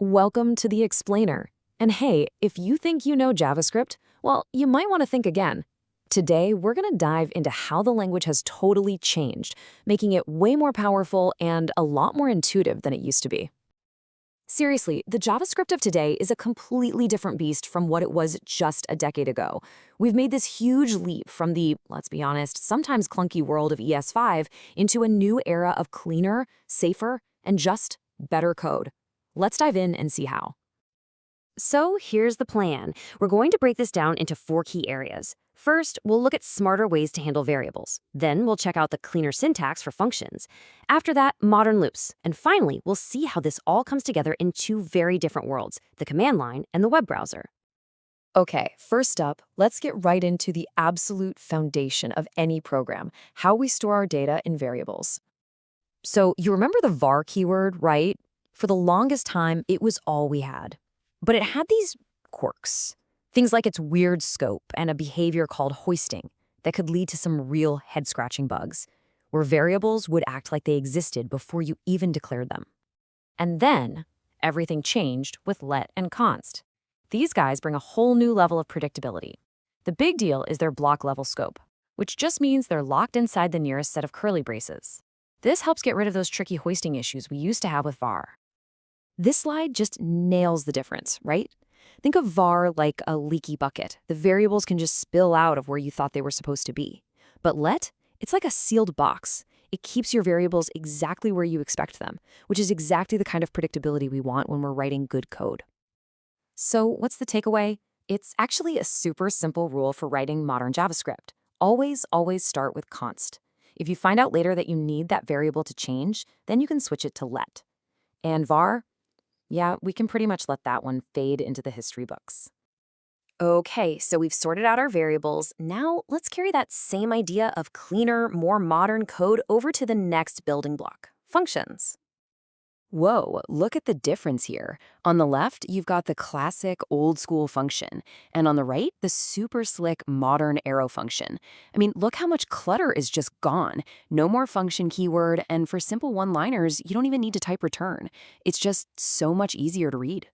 Welcome to the Explainer. And hey, if you think you know JavaScript, well, you might want to think again. Today, we're going to dive into how the language has totally changed, making it way more powerful and a lot more intuitive than it used to be. Seriously, the JavaScript of today is a completely different beast from what it was just a decade ago. We've made this huge leap from the, let's be honest, sometimes clunky world of ES5 into a new era of cleaner, safer, and just better code. Let's dive in and see how. So here's the plan. We're going to break this down into 4 key areas. First, we'll look at smarter ways to handle variables. Then we'll check out the cleaner syntax for functions. After that, modern loops. And finally, we'll see how this all comes together in 2 very different worlds, the command line and the web browser. Okay, first up, let's get right into the absolute foundation of any program, how we store our data in variables. So you remember the var keyword, right? For the longest time, it was all we had. But it had these quirks, things like its weird scope and a behavior called hoisting that could lead to some real head-scratching bugs, where variables would act like they existed before you even declared them. And then, everything changed with let and const. These guys bring a whole new level of predictability. The big deal is their block-level scope, which just means they're locked inside the nearest set of curly braces. This helps get rid of those tricky hoisting issues we used to have with var. This slide just nails the difference, right? Think of var like a leaky bucket. The variables can just spill out of where you thought they were supposed to be. But let, it's like a sealed box. It keeps your variables exactly where you expect them, which is exactly the kind of predictability we want when we're writing good code. So what's the takeaway? It's actually a super simple rule for writing modern JavaScript. Always start with const. If you find out later that you need that variable to change, then you can switch it to let. And var? Yeah, we can pretty much let that one fade into the history books. Okay, so we've sorted out our variables. Now let's carry that same idea of cleaner, more modern code over to the next building block, functions. Whoa, look at the difference here. On the left, you've got the classic old-school function, and on the right, the super slick modern arrow function. I mean, look how much clutter is just gone. No more function keyword, and for simple one-liners, you don't even need to type return. It's just so much easier to read.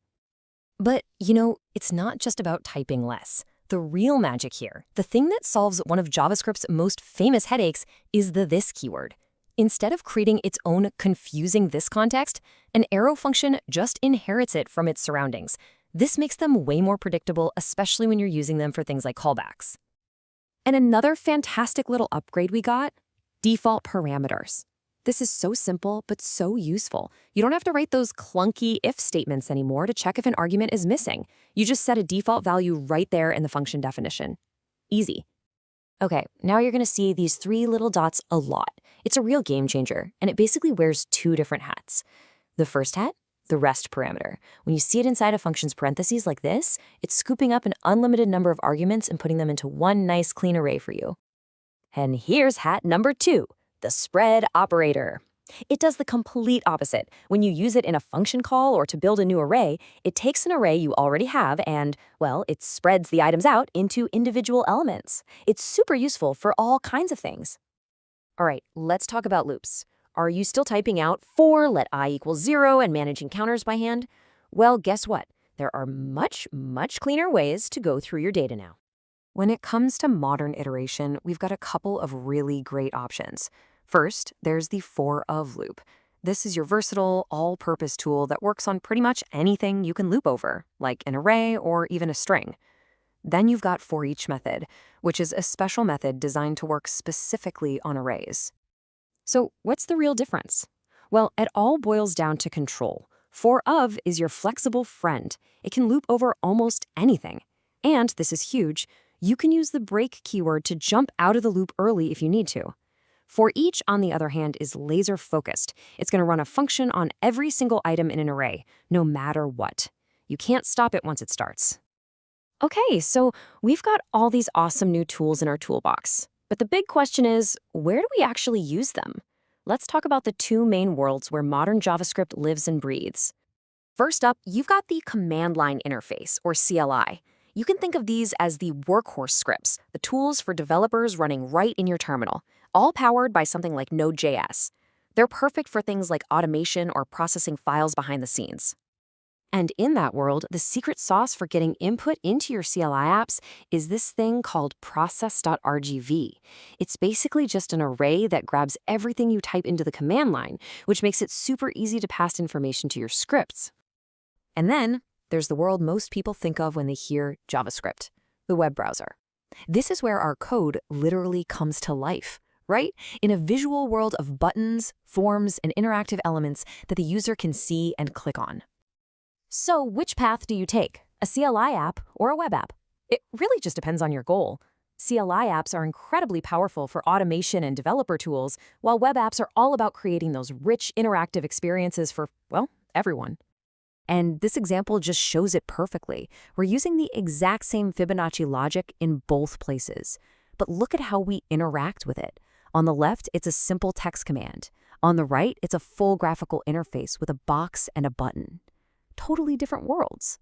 But, it's not just about typing less. The real magic here, the thing that solves one of JavaScript's most famous headaches, is the this keyword. Instead of creating its own confusing this context, an arrow function just inherits it from its surroundings. This makes them way more predictable, especially when you're using them for things like callbacks. And another fantastic little upgrade we got, default parameters. This is so simple, but so useful. You don't have to write those clunky if statements anymore to check if an argument is missing. You just set a default value right there in the function definition. Easy. Okay, now you're going to see these 3 little dots a lot. It's a real game changer, and it basically wears 2 different hats. The first hat, the rest parameter. When you see it inside a function's parentheses like this, it's scooping up an unlimited number of arguments and putting them into one nice clean array for you. And here's hat number 2, the spread operator. It does the complete opposite. When you use it in a function call or to build a new array, it takes an array you already have and, well, it spreads the items out into individual elements. It's super useful for all kinds of things. All right, let's talk about loops. Are you still typing out for let I equals 0 and managing counters by hand? Well, guess what? There are much cleaner ways to go through your data now. When it comes to modern iteration, we've got a couple of really great options. First, there's the for of loop. This is your versatile, all-purpose tool that works on pretty much anything you can loop over, like an array or even a string. Then you've got for each method, which is a special method designed to work specifically on arrays. So what's the real difference? Well, it all boils down to control. For of is your flexible friend. It can loop over almost anything. And, this is huge, you can use the break keyword to jump out of the loop early if you need to. For each, on the other hand, is laser-focused. It's going to run a function on every single item in an array, no matter what. You can't stop it once it starts. Okay, so we've got all these awesome new tools in our toolbox. But the big question is, where do we actually use them? Let's talk about the 2 main worlds where modern JavaScript lives and breathes. First up, you've got the command line interface, or CLI. You can think of these as the workhorse scripts, the tools for developers running right in your terminal, all powered by something like Node.js. They're perfect for things like automation or processing files behind the scenes. And in that world, the secret sauce for getting input into your CLI apps is this thing called process.rgv. It's basically just an array that grabs everything you type into the command line, which makes it super easy to pass information to your scripts. And then there's the world most people think of when they hear JavaScript, the web browser. This is where our code literally comes to life, right? In a visual world of buttons, forms, and interactive elements that the user can see and click on. So which path do you take, a CLI app or a web app? It really just depends on your goal. CLI apps are incredibly powerful for automation and developer tools, while web apps are all about creating those rich, interactive experiences for, well, everyone. And this example just shows it perfectly. We're using the exact same Fibonacci logic in both places. But look at how we interact with it. On the left, it's a simple text command. On the right, it's a full graphical interface with a box and a button. Totally different worlds.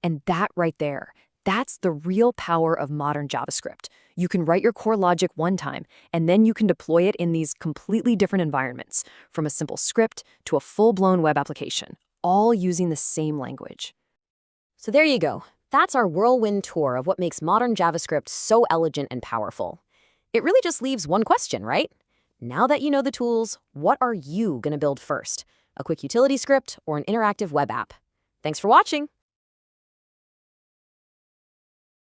And that right there, that's the real power of modern JavaScript. You can write your core logic one time, and then you can deploy it in these completely different environments, from a simple script to a full-blown web application, all using the same language. So there you go. That's our whirlwind tour of what makes modern JavaScript so elegant and powerful. It really just leaves one question, right? Now that you know the tools, what are you going to build first? A quick utility script or an interactive web app? Thanks for watching.